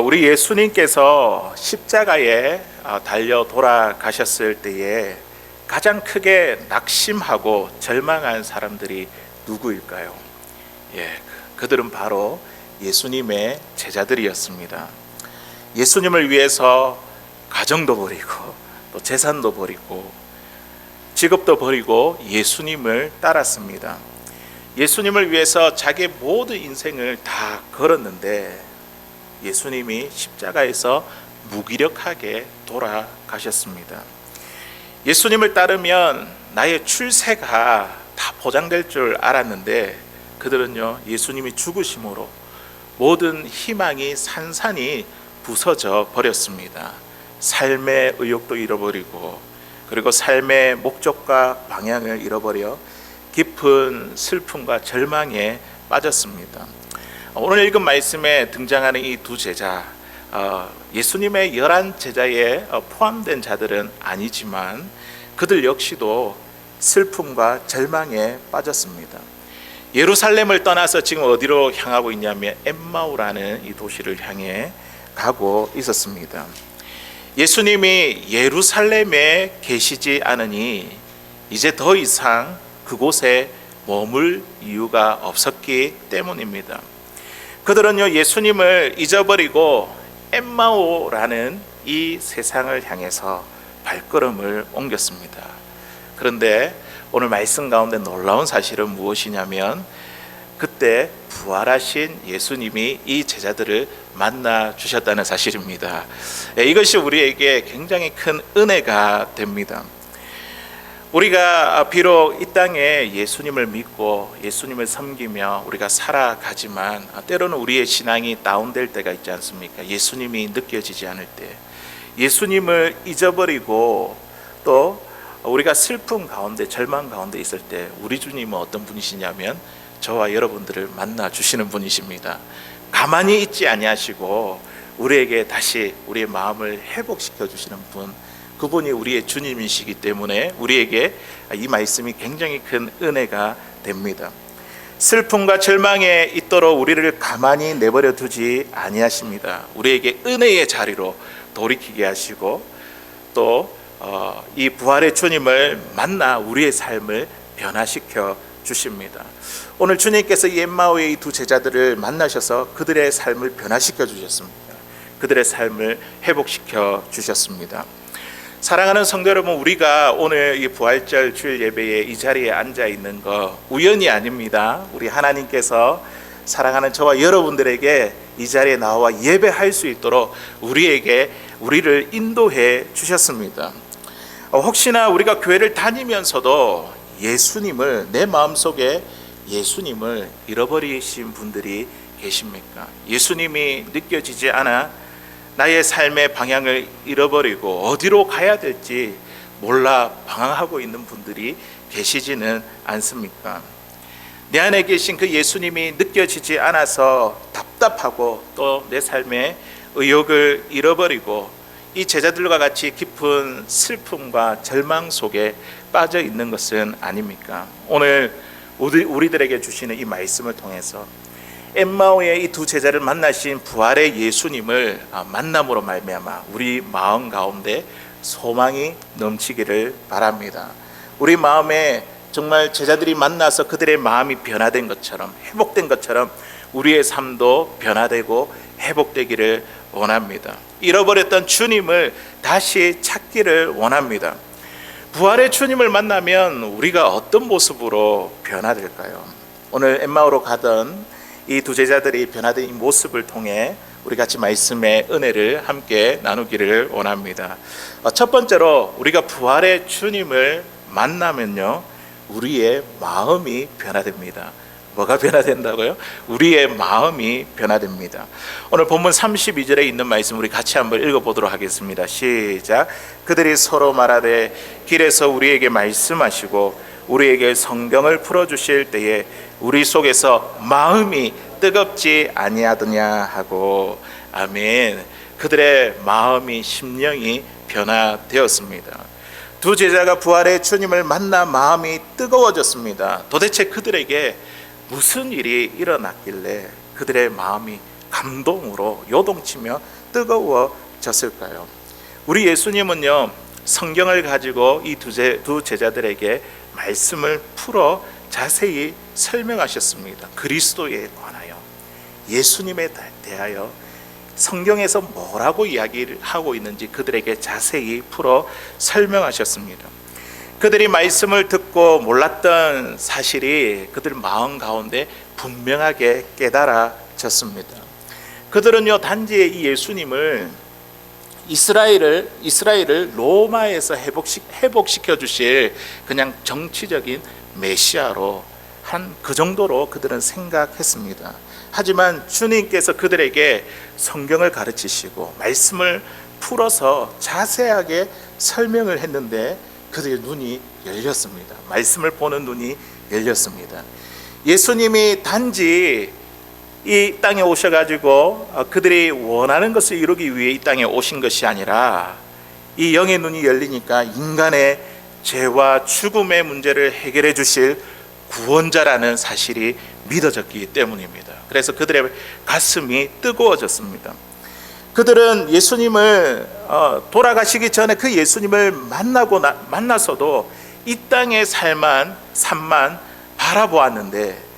우리 예수님께서 십자가에 달려 돌아가셨을 때에 가장 크게 낙심하고 절망한 사람들이 누구일까요? 그들은 바로 예수님의 제자들이었습니다. 예수님을 위해서 가정도 버리고 또 재산도 버리고 직업도 버리고 예수님을 따랐습니다. 예수님을 위해서 자기의 모든 인생을 다 걸었는데 예수님이 십자가에서 무기력하게 돌아가셨습니다. 예수님을 따르면 나의 출세가 다 보장될 줄 알았는데 그들은요, 예수님이 죽으심으로 모든 희망이 산산이 부서져 버렸습니다. 삶의 의욕도 잃어버리고 그리고 삶의 목적과 방향을 잃어버려 깊은 슬픔과 절망에 빠졌습니다. 오늘 읽은 말씀에 등장하는 이 두 제자, 예수님의 11 제자에 포함된 자들은 아니지만 그들 역시도 슬픔과 절망에 빠졌습니다. 예루살렘을 떠나서 지금 어디로 향하고 있냐면 엠마오라는 이 도시를 향해 가고 있었습니다. 예수님이 예루살렘에 계시지 않으니 이제 더 이상 그곳에 머물 이유가 없었기 때문입니다. 그들은요, 예수님을 잊어버리고 엠마오라는 이 세상을 향해서 발걸음을 옮겼습니다. 그런데 오늘 말씀 가운데 놀라운 사실은 무엇이냐면 그때 부활하신 예수님이 이 제자들을 만나 주셨다는 사실입니다. 이것이 우리에게 굉장히 큰 은혜가 됩니다. 우리가 비록 이 땅에 예수님을 믿고 예수님을 섬기며 우리가 살아가지만 때로는 우리의 신앙이 다운될 때가 있지 않습니까? 예수님이 느껴지지 않을 때, 예수님을 잊어버리고 또 우리가 슬픔 가운데 절망 가운데 있을 때 우리 주님은 어떤 분이시냐면 저와 여러분들을 만나 주시는 분이십니다. 가만히 있지 아니하시고 우리에게 다시 우리의 마음을 회복시켜 주시는 분, 그분이 우리의 주님이시기 때문에 우리에게 이 말씀이 굉장히 큰 은혜가 됩니다. 슬픔과 절망에 있도록 우리를 가만히 내버려 두지 아니하십니다. 우리에게 은혜의 자리로 돌이키게 하시고 또 이 부활의 주님을 만나 우리의 삶을 변화시켜 주십니다. 오늘 주님께서 이 엠마오의 이 두 제자들을 만나셔서 그들의 삶을 변화시켜 주셨습니다. 그들의 삶을 회복시켜 주셨습니다. 사랑하는 성도 여러분, 우리가 오늘 이 부활절 주일 예배에 이 자리에 앉아 있는 거 우연이 아닙니다. 우리 하나님께서 사랑하는 저와 여러분들에게 이 자리에 나와 예배할 수 있도록 우리를 인도해 주셨습니다. 혹시나 우리가 교회를 다니면서도 예수님을, 내 마음속에 예수님을 잃어버리신 분들이 계십니까? 예수님이 느껴지지 않아 나의 삶의 방향을 잃어버리고 어디로 가야 될지 몰라 방황하고 있는 분들이 계시지는 않습니까? 내 안에 계신 그 예수님이 느껴지지 않아서 답답하고 또 내 삶의 의욕을 잃어버리고 이 제자들과 같이 깊은 슬픔과 절망 속에 빠져 있는 것은 아닙니까? 오늘 우리들에게 주시는 이 말씀을 통해서 엠마오의 이 두 제자를 만나신 부활의 예수님을 만남으로 말미암아 우리 마음 가운데 소망이 넘치기를 바랍니다. 우리 마음에 정말 제자들이 만나서 그들의 마음이 변화된 것처럼, 회복된 것처럼 우리의 삶도 변화되고 회복되기를 원합니다. 잃어버렸던 주님을 다시 찾기를 원합니다. 부활의 주님을 만나면 우리가 어떤 모습으로 변화될까요? 오늘 엠마오로 가던 이 두 제자들이 변화된 이 모습을 통해 우리 같이 말씀의 은혜를 함께 나누기를 원합니다. 첫 번째로 우리가 부활의 주님을 만나면요, 우리의 마음이 변화됩니다. 뭐가 변화된다고요? 우리의 마음이 변화됩니다. 오늘 본문 32절에 있는 말씀 우리 같이 한번 읽어보도록 하겠습니다. 시작. 그들이 서로 말하되 길에서 우리에게 말씀하시고 우리에게 성경을 풀어주실 때에 우리 속에서 마음이 뜨겁지 아니하더냐 하고. 아멘. 그들의 마음이, 심령이 변화되었습니다. 두 제자가 부활의 주님을 만나 마음이 뜨거워졌습니다. 도대체 그들에게 무슨 일이 일어났길래 그들의 마음이 감동으로 요동치며 뜨거워졌을까요? 우리 예수님은요, 성경을 가지고 이 두 제자들에게 말씀을 풀어 자세히 설명하셨습니다. 그리스도에 관하여, 예수님에 대하여 성경에서 뭐라고 이야기를 하고 있는지 그들에게 자세히 풀어 설명하셨습니다. 그들이 말씀을 듣고 몰랐던 사실이 그들 마음 가운데 분명하게 깨달아졌습니다. 그들은요, 단지 이 예수님을 이스라엘을 로마에서 회복시켜 주실 그냥 정치적인 메시아로 한 그 정도로 그들은 생각했습니다. 하지만 주님께서 그들에게 성경을 가르치시고 말씀을 풀어서 자세하게 설명을 했는데 그들의 눈이 열렸습니다. 말씀을 보는 눈이 열렸습니다. 예수님이 단지 이 땅에 오셔가지고 그들이 원하는 것을 이루기 위해 이 땅에 오신 것이 아니라 이 영의 눈이 열리니까 인간의 죄와 죽음의 문제를 해결해 주실 구원자라는 사실이 믿어졌기 때문입니다. 그래서 그들의 가슴이 뜨거워졌습니다. 그들은 예수님을 돌아가시기 전에 그 예수님을 만나서도 이 땅의 삶만 바라보았는데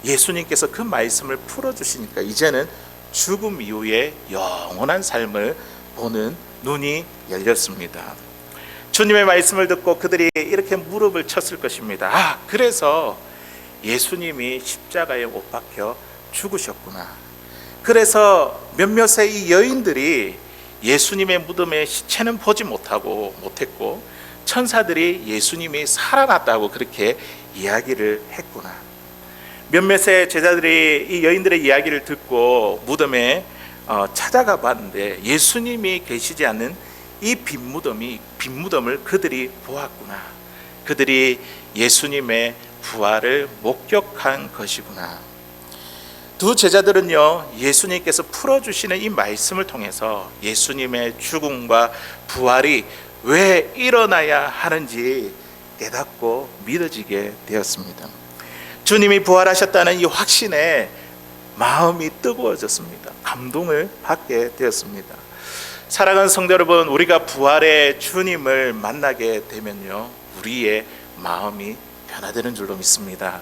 예수님께서 그 말씀을 풀어주시니까 이제는 죽음 이후에 영원한 삶을 보는 눈이 열렸습니다. 주님의 말씀을 듣고 그들이 이렇게 무릎을 쳤을 것입니다. 그래서 예수님이 십자가에 못 박혀 죽으셨구나. 그래서 몇몇의 이 여인들이 예수님의 무덤의 시체는 보지 못했고 천사들이 예수님이 살아났다고 그렇게 이야기를 했구나. 몇몇의 제자들이 이 여인들의 이야기를 듣고 무덤에 찾아가 봤는데 예수님이 계시지 않는 이 빈 무덤을 그들이 보았구나. 그들이 예수님의 부활을 목격한 것이구나. 두 제자들은요, 예수님께서 풀어주시는 이 말씀을 통해서 예수님의 죽음과 부활이 왜 일어나야 하는지 깨닫고 믿어지게 되었습니다. 주님이 부활하셨다는 이 확신에 마음이 뜨거워졌습니다. 감동을 받게 되었습니다. 사랑하는 성도 여러분, 우리가 부활의 주님을 만나게 되면요, 우리의 마음이 변화되는 줄로 믿습니다.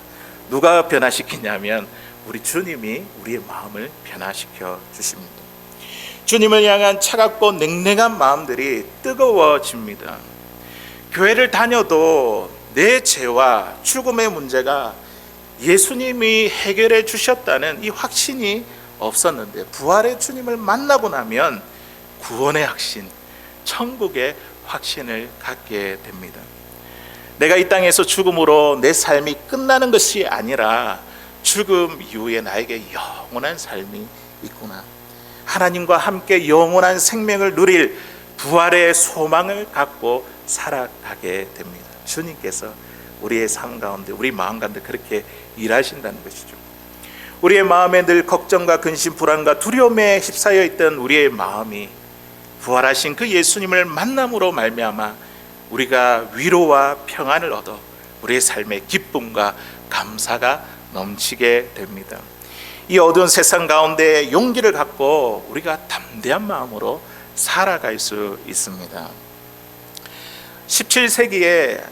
누가 변화시키냐면 우리 주님이 우리의 마음을 변화시켜 주십니다. 주님을 향한 차갑고 냉랭한 마음들이 뜨거워집니다. 교회를 다녀도 내 죄와 죽음의 문제가 예수님이 해결해 주셨다는 이 확신이 없었는데 부활의 주님을 만나고 나면 구원의 확신, 천국의 확신을 갖게 됩니다. 내가 이 땅에서 죽음으로 내 삶이 끝나는 것이 아니라 죽음 이후에 나에게 영원한 삶이 있구나. 하나님과 함께 영원한 생명을 누릴 부활의 소망을 갖고 살아가게 됩니다. 주님께서 우리의 삶 가운데, 우리 마음 가운데 그렇게 일하신다는 것이죠. 우리의 마음에 늘 걱정과 근심, 불안과 두려움에 휩싸여 있던 우리의 마음이 부활하신 그 예수님을 만남으로 말미암아 우리가 위로와 평안을 얻어 우리의 삶의 기쁨과 감사가 넘치게 됩니다. 이 어두운 세상 가운데 용기를 갖고 우리가 담대한 마음으로 살아갈 수 있습니다. 17세기에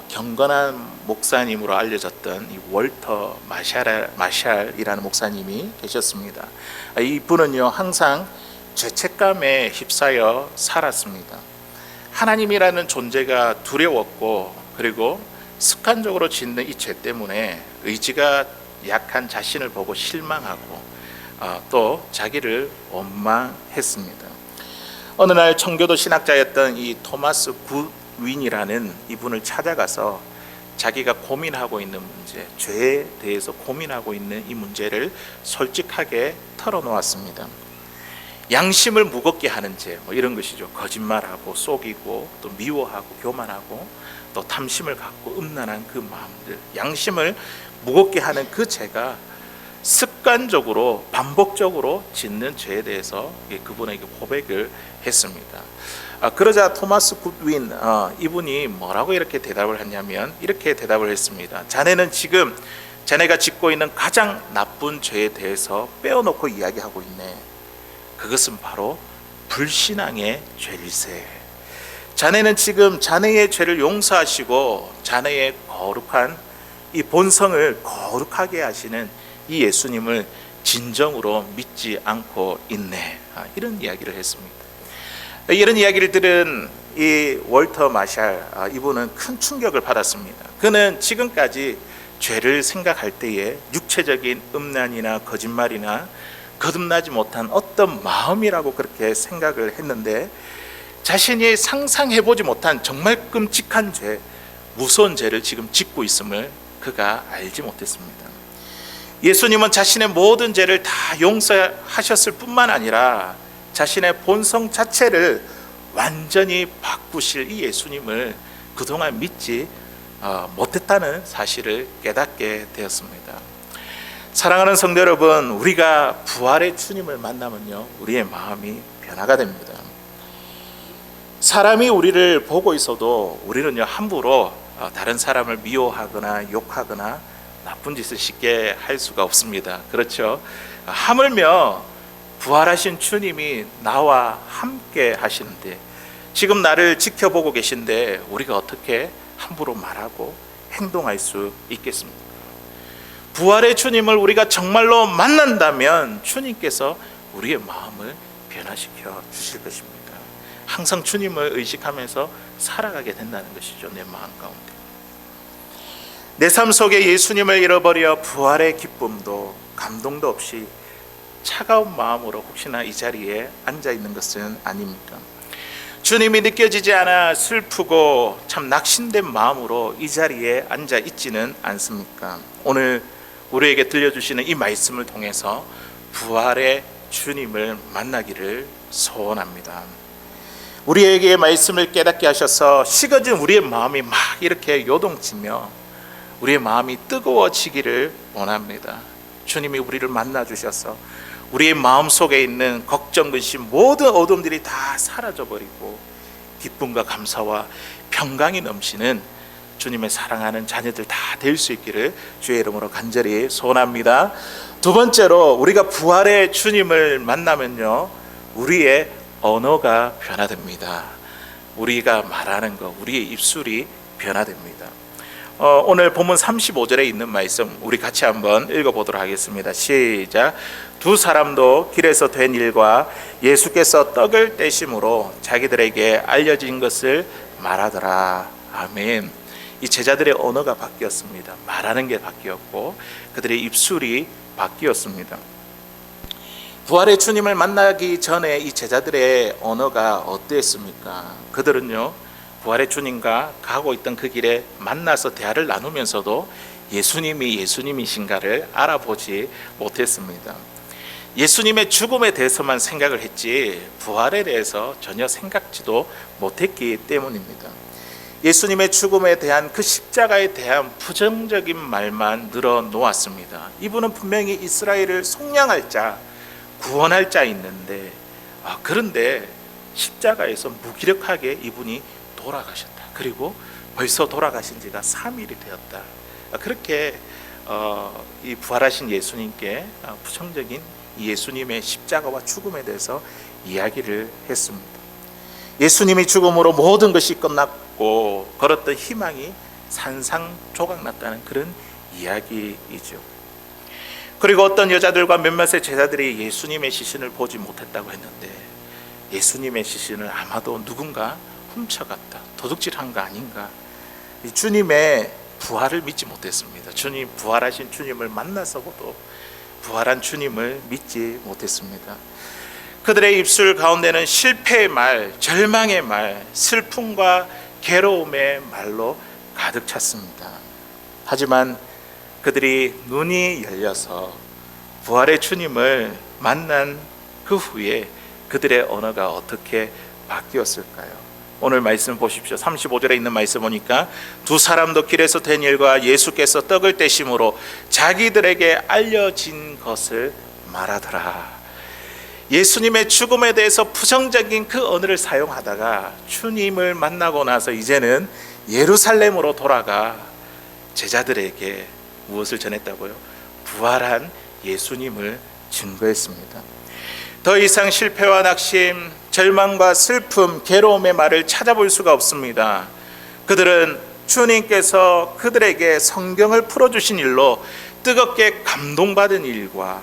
경건한 목사님으로 알려졌던 이 월터 마샬이라는 목사님이 계셨습니다. 이분은요, 항상 죄책감에 휩싸여 살았습니다. 하나님이라는 존재가 두려웠고, 그리고 습관적으로 짓는 이 죄 때문에 의지가 약한 자신을 보고 실망하고 또 자기를 원망했습니다. 어느 날 청교도 신학자였던 이 토마스 굿윈이라는 이분을 찾아가서 자기가 고민하고 있는 문제, 죄에 대해서 고민하고 있는 이 문제를 솔직하게 털어놓았습니다. 양심을 무겁게 하는 죄, 이런 것이죠. 거짓말하고 속이고 또 미워하고 교만하고 또 탐심을 갖고 음란한 그 마음들, 양심을 무겁게 하는 그 죄가 습관적으로 반복적으로 짓는 죄에 대해서 그분에게 고백을 했습니다. 그러자 토마스 굿윈 이분이 뭐라고 이렇게 대답을 했냐면 이렇게 대답을 했습니다. 자네는 지금 자네가 짓고 있는 가장 나쁜 죄에 대해서 빼어놓고 이야기하고 있네. 그것은 바로 불신앙의 죄일세. 자네는 지금 자네의 죄를 용서하시고 자네의 거룩한 이 본성을 거룩하게 하시는 이 예수님을 진정으로 믿지 않고 있네. 이런 이야기를 했습니다. 이런 이야기를 들은 이 월터 마샬, 이분은 큰 충격을 받았습니다. 그는 지금까지 죄를 생각할 때에 육체적인 음란이나 거짓말이나 거듭나지 못한 어떤 마음이라고 그렇게 생각을 했는데, 자신이 상상해보지 못한 정말 끔찍한 죄, 무서운 죄를 지금 짓고 있음을 그가 알지 못했습니다. 예수님은 자신의 모든 죄를 다 용서하셨을 뿐만 아니라 자신의 본성 자체를 완전히 바꾸실 이 예수님을 그동안 믿지 못했다는 사실을 깨닫게 되었습니다. 사랑하는 성도 여러분, 우리가 부활의 주님을 만나면요, 우리의 마음이 변화가 됩니다. 사람이 우리를 보고 있어도 우리는요, 함부로 다른 사람을 미워하거나 욕하거나 나쁜 짓을 쉽게 할 수가 없습니다. 그렇죠? 하물며 부활하신 주님이 나와 함께 하시는데, 지금 나를 지켜보고 계신데 우리가 어떻게 함부로 말하고 행동할 수 있겠습니까? 부활의 주님을 우리가 정말로 만난다면 주님께서 우리의 마음을 변화시켜 주실 것입니다. 항상 주님을 의식하면서 살아가게 된다는 것이죠. 내 마음 가운데 내 삶 속에 예수님을 잃어버려 부활의 기쁨도 감동도 없이 차가운 마음으로 혹시나 이 자리에 앉아 있는 것은 아닙니까? 주님이 느껴지지 않아 슬프고 참 낙심된 마음으로 이 자리에 앉아 있지는 않습니까? 오늘 우리에게 들려주시는 이 말씀을 통해서 부활의 주님을 만나기를 소원합니다. 우리에게 말씀을 깨닫게 하셔서 식어진 우리의 마음이 막 이렇게 요동치며 우리의 마음이 뜨거워지기를 원합니다. 주님이 우리를 만나 주셔서 우리의 마음속에 있는 걱정, 근심, 모든 어둠들이 다 사라져버리고 기쁨과 감사와 평강이 넘치는 주님의 사랑하는 자녀들 다 될 수 있기를 주의 이름으로 간절히 소원합니다. 두 번째로, 우리가 부활의 주님을 만나면요, 우리의 언어가 변화됩니다. 우리가 말하는 것, 우리의 입술이 변화됩니다. 오늘 본문 35절에 있는 말씀 우리 같이 한번 읽어보도록 하겠습니다. 시작. 두 사람도 길에서 된 일과 예수께서 떡을 떼심으로 자기들에게 알려진 것을 말하더라. 아멘. 이 제자들의 언어가 바뀌었습니다. 말하는 게 바뀌었고 그들의 입술이 바뀌었습니다. 부활의 주님을 만나기 전에 이 제자들의 언어가 어땠습니까? 그들은요, 부활의 주님과 가고 있던 그 길에 만나서 대화를 나누면서도 예수님이 예수님이신가를 알아보지 못했습니다. 예수님의 죽음에 대해서만 생각을 했지 부활에 대해서 전혀 생각지도 못했기 때문입니다. 예수님의 죽음에 대한 그 십자가에 대한 부정적인 말만 늘어놓았습니다. 이분은 분명히 이스라엘을 속량할 자, 구원할 자 있는데 그런데 십자가에서 무기력하게 이분이 돌아가셨다. 그리고 벌써 돌아가신 지가 3일이 되었다. 그렇게 이 부활하신 예수님께 부정적인 예수님의 십자가와 죽음에 대해서 이야기를 했습니다. 예수님이 죽음으로 모든 것이 끝났고 걸었던 희망이 산산조각났다는 그런 이야기이죠. 그리고 어떤 여자들과 몇몇의 제자들이 예수님의 시신을 보지 못했다고 했는데, 예수님의 시신을 아마도 누군가 훔쳐갔다, 도둑질한 거 아닌가. 주님의 부활을 믿지 못했습니다. 주님, 부활하신 주님을 만나서도 부활한 주님을 믿지 못했습니다. 그들의 입술 가운데는 실패의 말, 절망의 말, 슬픔과 괴로움의 말로 가득 찼습니다. 하지만 그들이 눈이 열려서 부활의 주님을 만난 그 후에 그들의 언어가 어떻게 바뀌었을까요? 오늘 말씀 보십시오. 35절에 있는 말씀 보니까 두 사람도 길에서 된 일과 예수께서 떡을 떼심으로 자기들에게 알려진 것을 말하더라. 예수님의 죽음에 대해서 부정적인 그 언어를 사용하다가 주님을 만나고 나서 이제는 예루살렘으로 돌아가 제자들에게 무엇을 전했다고요? 부활한 예수님을 증거했습니다. 더 이상 실패와 낙심, 절망과 슬픔, 괴로움의 말을 찾아볼 수가 없습니다. 그들은 주님께서 그들에게 성경을 풀어주신 일로 뜨겁게 감동받은 일과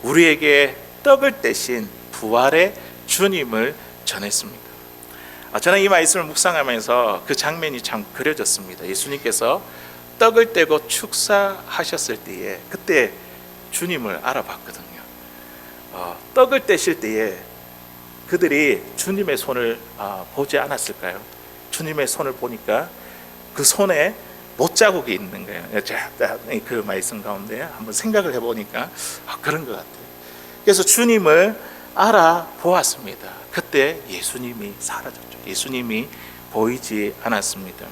우리에게 떡을 떼신 부활의 주님을 전했습니다. 저는 이 말씀을 묵상하면서 그 장면이 참 그려졌습니다. 예수님께서 떡을 떼고 축사하셨을 때에 그때 주님을 알아봤거든요. 떡을 떼실 때에 그들이 주님의 손을 보지 않았을까요? 주님의 손을 보니까 그 손에 못자국이 있는 거예요. 그 말씀 가운데 한번 생각을 해보니까 그런 것 같아요. 그래서 주님을 알아보았습니다. 그때 예수님이 사라졌죠. 예수님이 보이지 않았습니다.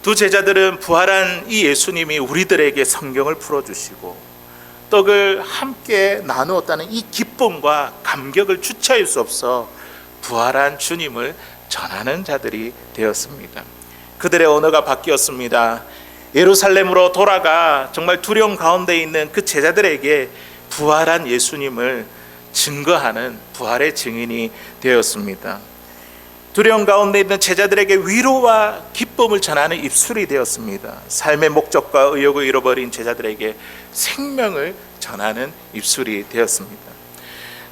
두 제자들은 부활한 이 예수님이 우리들에게 성경을 풀어주시고 떡을 함께 나누었다는 이 기쁨과 감격을 주체할 수 없어 부활한 주님을 전하는 자들이 되었습니다. 그들의 언어가 바뀌었습니다. 예루살렘으로 돌아가 정말 두려움 가운데 있는 그 제자들에게 부활한 예수님을 증거하는 부활의 증인이 되었습니다. 두려움 가운데 있는 제자들에게 위로와 기쁨을 전하는 입술이 되었습니다. 삶의 목적과 의욕을 잃어버린 제자들에게 생명을 전하는 입술이 되었습니다.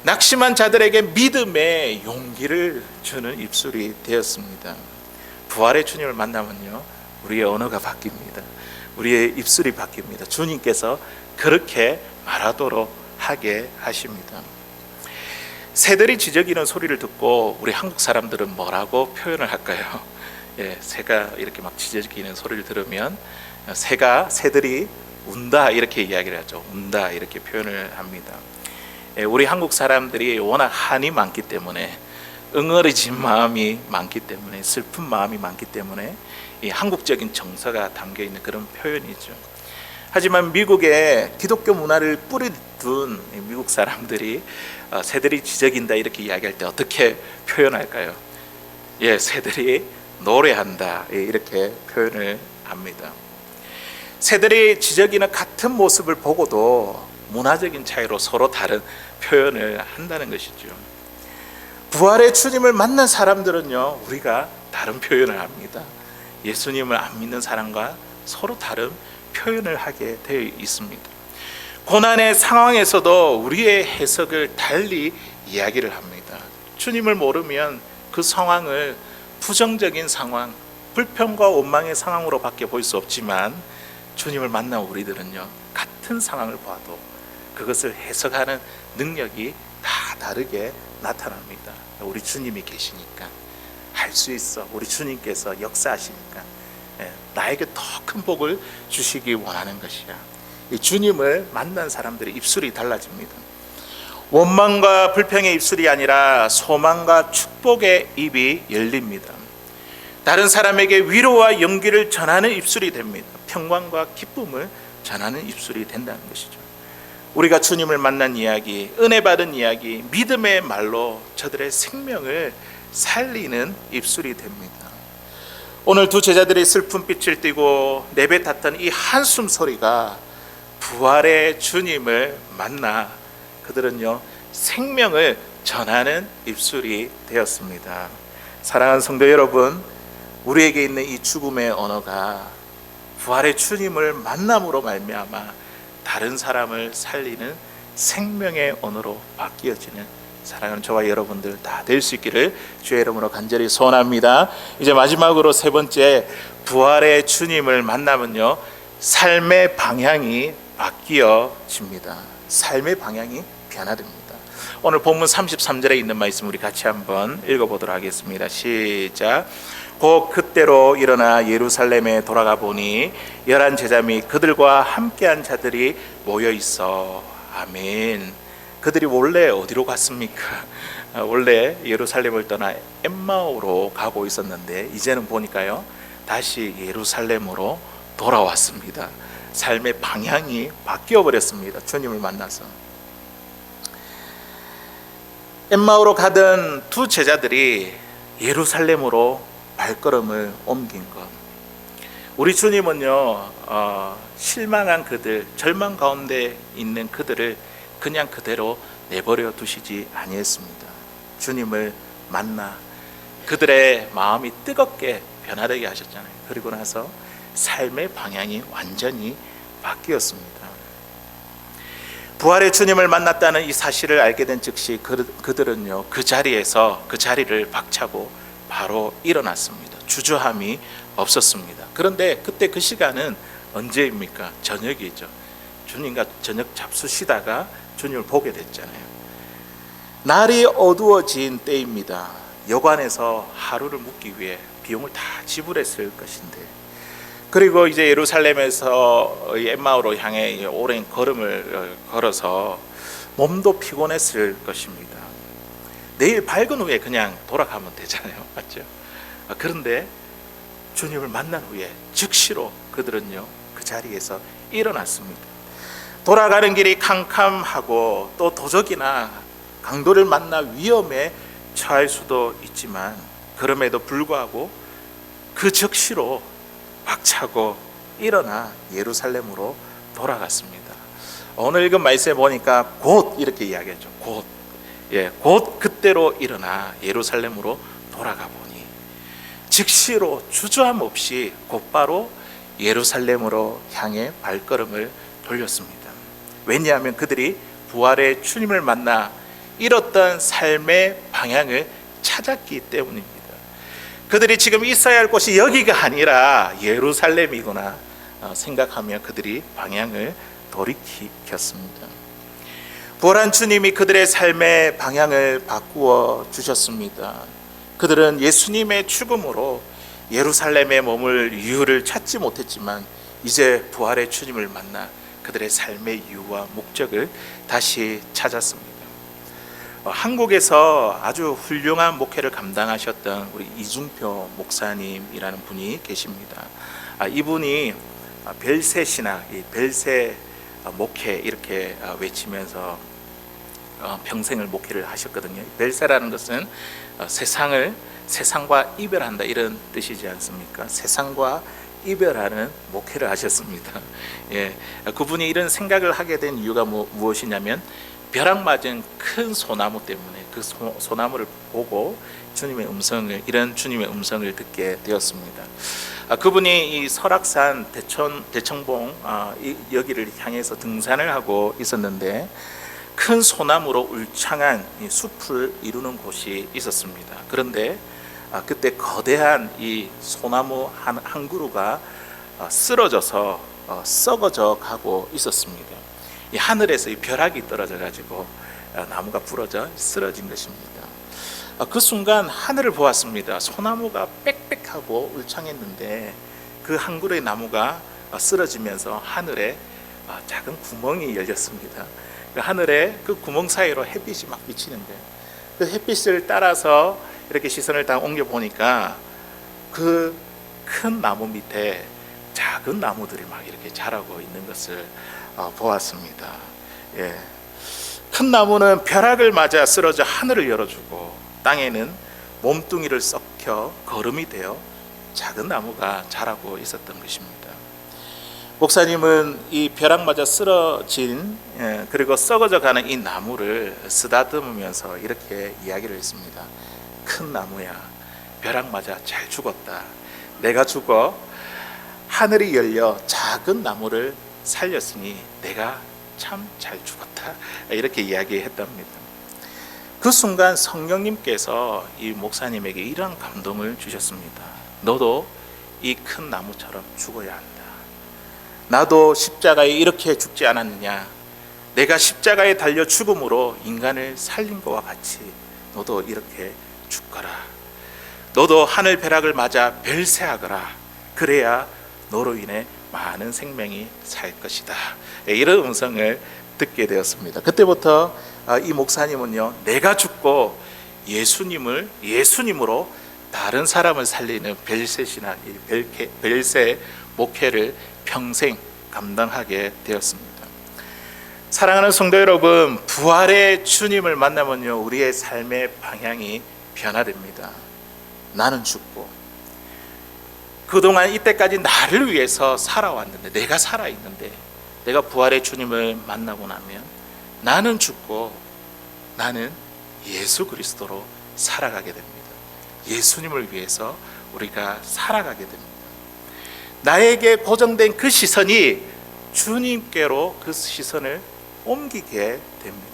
낙심한 자들에게 믿음의 용기를 주는 입술이 되었습니다. 부활의 주님을 만나면요, 우리의 언어가 바뀝니다. 우리의 입술이 바뀝니다. 주님께서 그렇게 말하도록 하게 하십니다. 새들이 지저귀는 소리를 듣고 우리 한국 사람들은 뭐라고 표현을 할까요? 새가 이렇게 막 지저귀는 소리를 들으면 새들이 운다 이렇게 이야기를 하죠. 운다 이렇게 표현을 합니다. 우리 한국 사람들이 워낙 한이 많기 때문에, 응어리진 마음이 많기 때문에, 슬픈 마음이 많기 때문에 이 한국적인 정서가 담겨 있는 그런 표현이죠. 하지만 미국의 기독교 문화를 뿌리둔 미국 사람들이 새들이 지저귀는다 이렇게 이야기할 때 어떻게 표현할까요? 새들이 노래한다 이렇게 표현을 합니다. 새들이 지저귀는 같은 모습을 보고도 문화적인 차이로 서로 다른 표현을 한다는 것이죠. 부활의 주님을 만난 사람들은요, 우리가 다른 표현을 합니다. 예수님을 안 믿는 사람과 서로 다른 표현을 하게 되어 있습니다. 고난의 상황에서도 우리의 해석을 달리 이야기를 합니다. 주님을 모르면 그 상황을 부정적인 상황, 불평과 원망의 상황으로 밖에 볼 수 없지만 주님을 만난 우리들은요, 같은 상황을 봐도 그것을 해석하는 능력이 다 다르게 나타납니다. 우리 주님이 계시니까 할 수 있어. 우리 주님께서 역사하시니까 나에게 더 큰 복을 주시기 원하는 것이야. 이 주님을 만난 사람들의 입술이 달라집니다. 원망과 불평의 입술이 아니라 소망과 축복의 입이 열립니다. 다른 사람에게 위로와 용기를 전하는 입술이 됩니다. 평강과 기쁨을 전하는 입술이 된다는 것이죠. 우리가 주님을 만난 이야기, 은혜 받은 이야기, 믿음의 말로 저들의 생명을 살리는 입술이 됩니다. 오늘 두 제자들이 슬픈 빛을 띠고 내뱉었던 이 한숨 소리가 부활의 주님을 만나 그들은요, 생명을 전하는 입술이 되었습니다. 사랑하는 성도 여러분, 우리에게 있는 이 죽음의 언어가 부활의 주님을 만남으로 말미암아 다른 사람을 살리는 생명의 언어로 바뀌어지는 사랑하는 저와 여러분들 다 될 수 있기를 주의 이름으로 간절히 소원합니다. 이제 마지막으로 세 번째, 부활의 주님을 만나면요, 삶의 방향이 바뀌어집니다. 삶의 방향이 변화됩니다. 오늘 본문 33절에 있는 말씀 우리 같이 한번 읽어보도록 하겠습니다. 시작. 곧 그때로 일어나 예루살렘에 돌아가 보니 11 제자 및 그들과 함께한 자들이 모여 있어. 아멘. 그들이 원래 어디로 갔습니까? 원래 예루살렘을 떠나 엠마오로 가고 있었는데 이제는 보니까요, 다시 예루살렘으로 돌아왔습니다. 삶의 방향이 바뀌어 버렸습니다. 주님을 만나서. 엠마오로 가던 두 제자들이 예루살렘으로 발걸음을 옮긴 것. 우리 주님은요, 실망한 그들, 절망 가운데 있는 그들을 그냥 그대로 내버려 두시지 아니했습니다. 주님을 만나 그들의 마음이 뜨겁게 변화되게 하셨잖아요. 그리고 나서 삶의 방향이 완전히 바뀌었습니다. 부활의 주님을 만났다는 이 사실을 알게 된 즉시 그들은요, 그 자리에서 그 자리를 박차고 바로 일어났습니다. 주저함이 없었습니다. 그런데 그때 그 시간은 언제입니까? 저녁이죠. 주님과 저녁 잡수시다가 주님을 보게 됐잖아요. 날이 어두워진 때입니다. 여관에서 하루를 묵기 위해 비용을 다 지불했을 것인데, 그리고 이제 예루살렘에서 엠마오로 향해 오랜 걸음을 걸어서 몸도 피곤했을 것입니다. 내일 밝은 후에 그냥 돌아가면 되잖아요, 맞죠? 그런데 주님을 만난 후에 즉시로 그들은요, 그 자리에서 일어났습니다. 돌아가는 길이 캄캄하고 또 도적이나 강도를 만나 위험에 처할 수도 있지만, 그럼에도 불구하고 그 즉시로 박차고 일어나 예루살렘으로 돌아갔습니다. 오늘 읽은 말씀에 보니까 곧 이렇게 이야기했죠. 곧 그때로 일어나 예루살렘으로 돌아가 보니 즉시로 주저함 없이 곧바로 예루살렘으로 향해 발걸음을 돌렸습니다. 왜냐하면 그들이 부활의 주님을 만나 잃었던 삶의 방향을 찾았기 때문입니다. 그들이 지금 있어야 할 곳이 여기가 아니라 예루살렘이구나 생각하며 그들이 방향을 돌이켰습니다. 부활한 주님이 그들의 삶의 방향을 바꾸어 주셨습니다. 그들은 예수님의 죽음으로 예루살렘에 머물 이유를 찾지 못했지만, 이제 부활의 주님을 만나 그들의 삶의 이유와 목적을 다시 찾았습니다. 한국에서 아주 훌륭한 목회를 감당하셨던 우리 이중표 목사님이라는 분이 계십니다. 이분이 벨세 신학, 벨세 목회 이렇게 외치면서 평생을 목회를 하셨거든요. 벨세라는 것은 세상과 이별한다 이런 뜻이지 않습니까? 세상과 이별하는 목회를 하셨습니다. 그분이 이런 생각을 하게 된 이유가 무엇이냐면, 벼락 맞은 큰 소나무 때문에 그 소나무를 보고 이런 주님의 음성을 듣게 되었습니다. 그분이 이 설악산 대청봉 여기를 향해서 등산을 하고 있었는데, 큰 소나무로 울창한 이 숲을 이루는 곳이 있었습니다. 그런데 그때 거대한 이 소나무 한 그루가 쓰러져서 썩어져 가고 있었습니다. 이 하늘에서 이 벼락이 떨어져 가지고 나무가 부러져 쓰러진 것입니다. 그 순간 하늘을 보았습니다. 소나무가 빽빽하고 울창했는데 그 한 그루의 나무가 쓰러지면서 하늘에 작은 구멍이 열렸습니다. 그 하늘에 그 구멍 사이로 햇빛이 막 비치는데, 그 햇빛을 따라서 이렇게 시선을 다 옮겨 보니까 그 큰 나무 밑에 작은 나무들이 막 이렇게 자라고 있는 것을 보았습니다. 큰 나무는 벼락을 맞아 쓰러져 하늘을 열어주고, 땅에는 몸뚱이를 썩혀 거름이 되어 작은 나무가 자라고 있었던 것입니다. 목사님은 이 벼락 맞아 쓰러진 그리고 썩어져 가는 이 나무를 쓰다듬으면서 이렇게 이야기를 했습니다. 큰 나무야, 벼락 맞아 잘 죽었다. 내가 죽어 하늘이 열려 작은 나무를 살렸으니 내가 참 잘 죽었다. 이렇게 이야기했답니다. 그 순간 성령님께서 이 목사님에게 이러한 감동을 주셨습니다. 너도 이 큰 나무처럼 죽어야 한다. 나도 십자가에 이렇게 죽지 않았느냐. 내가 십자가에 달려 죽음으로 인간을 살린 것과 같이 너도 이렇게 죽거라. 너도 하늘 벼락을 맞아 별세하거라. 그래야 너로 인해 많은 생명이 살 것이다. 이런 음성을 듣게 되었습니다. 그때부터 이 목사님은요, 내가 죽고 예수님으로 다른 사람을 살리는 벨세 신학, 벨세 목회를 평생 감당하게 되었습니다. 사랑하는 성도 여러분, 부활의 주님을 만나면요, 우리의 삶의 방향이 변화됩니다. 나는 죽고 그동안 이때까지 나를 위해서 살아왔는데, 내가 살아있는데, 내가 부활의 주님을 만나고 나면 나는 죽고 나는 예수 그리스도로 살아가게 됩니다. 예수님을 위해서 우리가 살아가게 됩니다. 나에게 고정된 그 시선이 주님께로 그 시선을 옮기게 됩니다.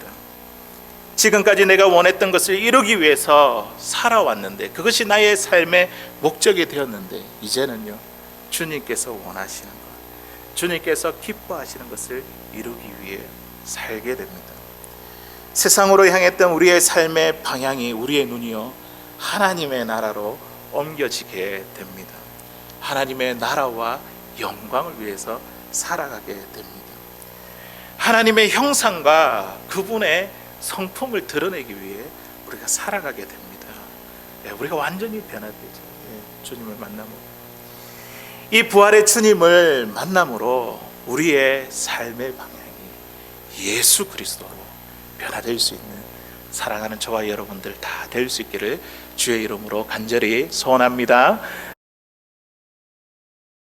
지금까지 내가 원했던 것을 이루기 위해서 살아왔는데, 그것이 나의 삶의 목적이 되었는데, 이제는요, 주님께서 원하시는 것, 주님께서 기뻐하시는 것을 이루기 위해 살게 됩니다. 세상으로 향했던 우리의 삶의 방향이, 우리의 눈이요, 하나님의 나라로 옮겨지게 됩니다. 하나님의 나라와 영광을 위해서 살아가게 됩니다. 하나님의 형상과 그분의 성품을 드러내기 위해 우리가 살아가게 됩니다. 우리가 완전히 변화되죠. 주님을 만남으로. 이 부활의 주님을 만남으로 우리의 삶의 방향이 예수 그리스도로 변화될 수 있는 사랑하는 저와 여러분들 다 될 수 있기를 주의 이름으로 간절히 소원합니다.